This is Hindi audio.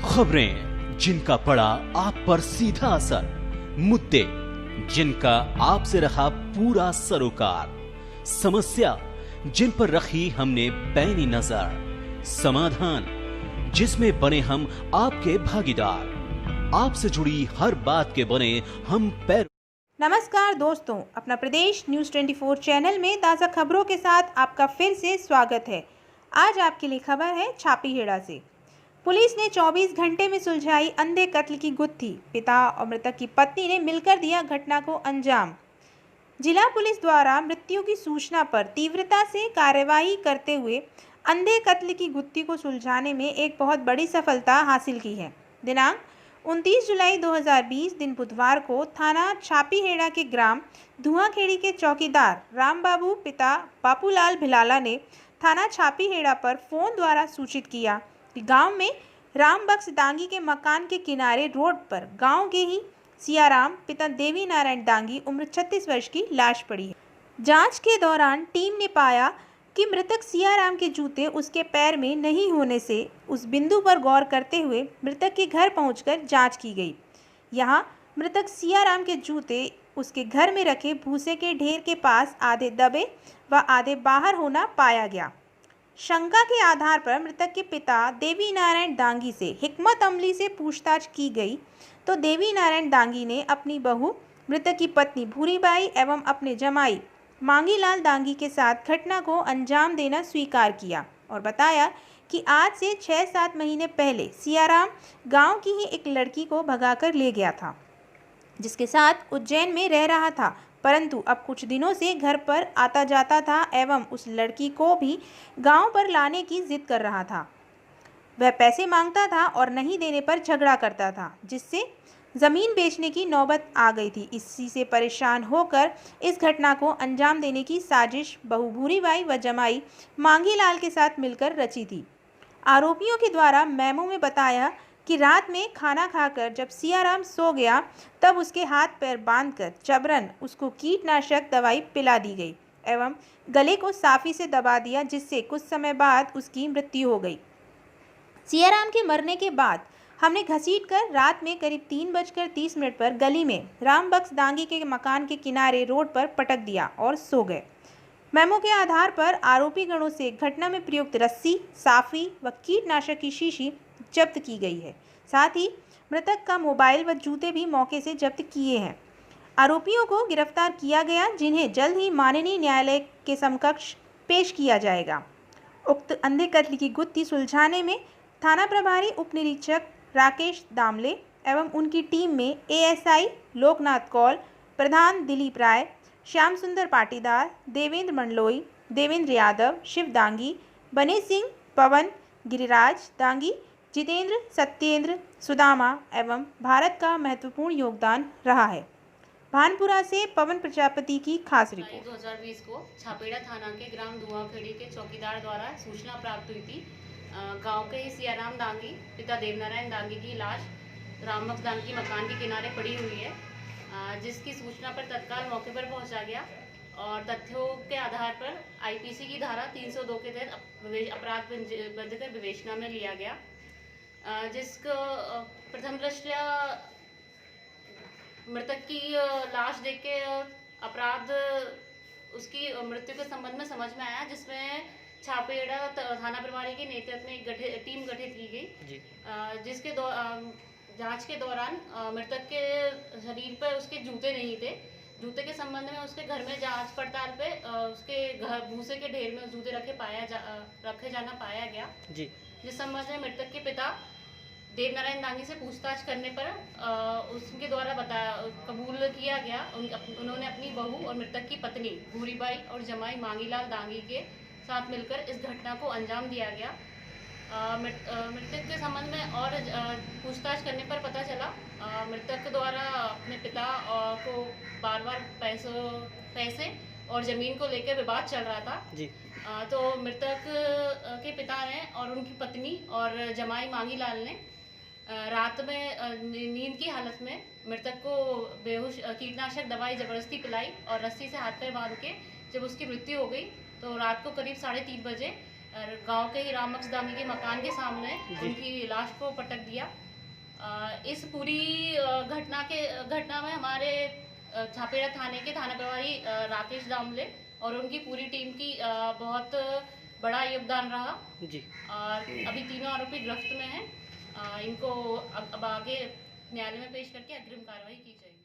खबरें जिनका पड़ा आप पर सीधा असर, मुद्दे जिनका आपसे रहा पूरा सरोकार, समस्या जिन पर रखी हमने पैनी नजर, समाधान जिसमें बने हम आपके भागीदार, आपसे जुड़ी हर बात के बने हम पैर। नमस्कार दोस्तों, अपना प्रदेश न्यूज़ 24 चैनल में ताज़ा खबरों के साथ आपका फिर से स्वागत है। आज आपके लिए खबर है छापीहेड़ा से। पुलिस ने 24 घंटे में सुलझाई अंधे कत्ल की गुत्थी, पिता और मृतक की पत्नी ने मिलकर दिया घटना को अंजाम। जिला पुलिस द्वारा मृत्यु की सूचना पर तीव्रता से कार्यवाही करते हुए अंधे कत्ल की गुत्थी को सुलझाने में एक बहुत बड़ी सफलता हासिल की है। दिनांक 29 जुलाई 2020 दिन बुधवार को थाना छापीहेड़ा के ग्राम धुआंखेड़ी के चौकीदार रामबाबू पिता बापूलाल भिलाला ने थाना छापीहेड़ा पर फोन द्वारा सूचित किया कि गांव में रामबख्श दांगी के मकान के किनारे रोड पर गांव के ही सियाराम पिता देवी नारायण दांगी उम्र 36 वर्ष की लाश पड़ी है। जांच के दौरान टीम ने पाया कि मृतक सियाराम के जूते उसके पैर में नहीं होने से उस बिंदु पर गौर करते हुए मृतक के घर पहुंचकर जांच की गई। यहां मृतक सियाराम के जूते उसके घर में रखे भूसे के ढेर के पास आधे दबे व आधे बाहर होना पाया गया। शंका के आधार पर मृतक के पिता देवी नारायण दांगी से हिकमत अमली से पूछताछ की गई तो देवी नारायण दांगी ने अपनी बहू, मृतक की पत्नी भूरीबाई एवं अपने जमाई मांगीलाल दांगी के साथ घटना को अंजाम देना स्वीकार किया और बताया कि आज से 6-7 महीने पहले सियाराम गांव की ही एक लड़की को भगाकर ले गया था, जिसके साथ उज्जैन में रह रहा था, परंतु अब कुछ दिनों से घर पर आता जाता था एवं उस लड़की को भी गांव पर लाने की जिद कर रहा था। वह पैसे मांगता था और नहीं देने पर झगड़ा करता था, जिससे ज़मीन बेचने की नौबत आ गई थी। इसी से परेशान होकर इस घटना को अंजाम देने की साजिश बहू भूरीबाई व जमाई मांगीलाल के साथ मिलकर रची थी। आरोपियों के द्वारा मेमो में बताया कि रात में खाना खाकर जब सियाराम सो गया तब उसके हाथ पैर बांधकर जबरन उसको कीटनाशक दवाई पिला दी गई एवं गले को साफी से दबा दिया, जिससे कुछ समय बाद उसकी मृत्यु हो गई। सियाराम के मरने के बाद हमने घसीटकर रात में करीब 3:30 पर गली में रामबख्श दांगी के मकान के किनारे रोड पर पटक दिया और सो गए। मेमो के आधार पर आरोपी गणों से घटना में प्रयुक्त रस्सी, साफी व कीटनाशक की शीशी जब्त की गई है। साथ ही मृतक का मोबाइल व जूते भी मौके से जब्त किए हैं। आरोपियों को गिरफ्तार किया गया, जिन्हें जल्द ही माननीय न्यायालय के समकक्ष पेश किया जाएगा। उक्त अंधे कत्ल की गुत्थी सुलझाने में थाना प्रभारी उप निरीक्षक राकेश दामले एवं उनकी टीम में एएसआई लोकनाथ कौल, प्रधान दिलीप राय, श्याम सुंदर पाटीदार, देवेंद्र मंडलोई, देवेंद्र यादव, शिव दांगी, बने सिंह, पवन, गिरिराज दांगी, जितेंद्र, सत्येंद्र, सुदामा एवं भारत का महत्वपूर्ण योगदान रहा है। भानपुरा से पवन प्रजापति की खास रिपोर्ट। 2020 को छापेड़ा थाना के ग्राम धुआंखेड़ी के चौकीदार द्वारा सूचना प्राप्त हुई थी। गांव के ही सियाराम दांगी पिता देवनारायण दांगी की लाश रामबख्श दांगी मकान के किनारे पड़ी हुई है, जिसकी सूचना पर तत्काल मौके पर पहुंचा गया और तथ्यों के आधार पर आईपीसी की धारा 302 के तहत अपराध बंद कर विवेचना में लिया गया, जिसको प्रथम दृष्टया मृतक की लाश देख के अपराध उसकी मृत्यु के संबंध में समझ में आया, जिसमें छापेड़ा थाना प्रभारी के नेतृत्व में एक टीम गठित की गई, जिसके जांच के दौरान मृतक के शरीर पर उसके जूते नहीं थे। जूते के संबंध में उसके घर में जांच पड़ताल पे उसके घर भूसे के ढेर में जूते रखे जाना पाया गया जी। जिस संबंध में मृतक के पिता देवनारायण दांगी से पूछताछ करने पर उसके द्वारा कबूल किया गया। उन्होंने अपनी बहू और मृतक की पत्नी भूरीबाई और जमाई मांगीलाल दांगी के साथ मिलकर इस घटना को अंजाम दिया गया। मृतक के संबंध में और पूछताछ करने पर पता चला मृतक द्वारा अपने पिता को बार-बार पैसे और ज़मीन को लेकर विवाद चल रहा था जी। तो मृतक के पिता ने और उनकी पत्नी और जमाई मांगीलाल ने रात में नींद की हालत में मृतक को बेहोश कीटनाशक दवाई ज़बरदस्ती पिलाई और रस्सी से हाथ पैर बांध के जब उसकी मृत्यु हो गई तो रात को करीब 3:30 बजे और गांव के ही रामक्स दामी के मकान के सामने उनकी लाश को पटक दिया। इस पूरी घटना में हमारे छापेड़ा थाने के थाना प्रभारी राकेश दामले और उनकी पूरी टीम की बहुत बड़ा योगदान रहा जी। और अभी तीनों आरोपी गिरफ्त में हैं। इनको अब आगे न्यायालय में पेश करके अग्रिम कार्रवाई की जाएगी।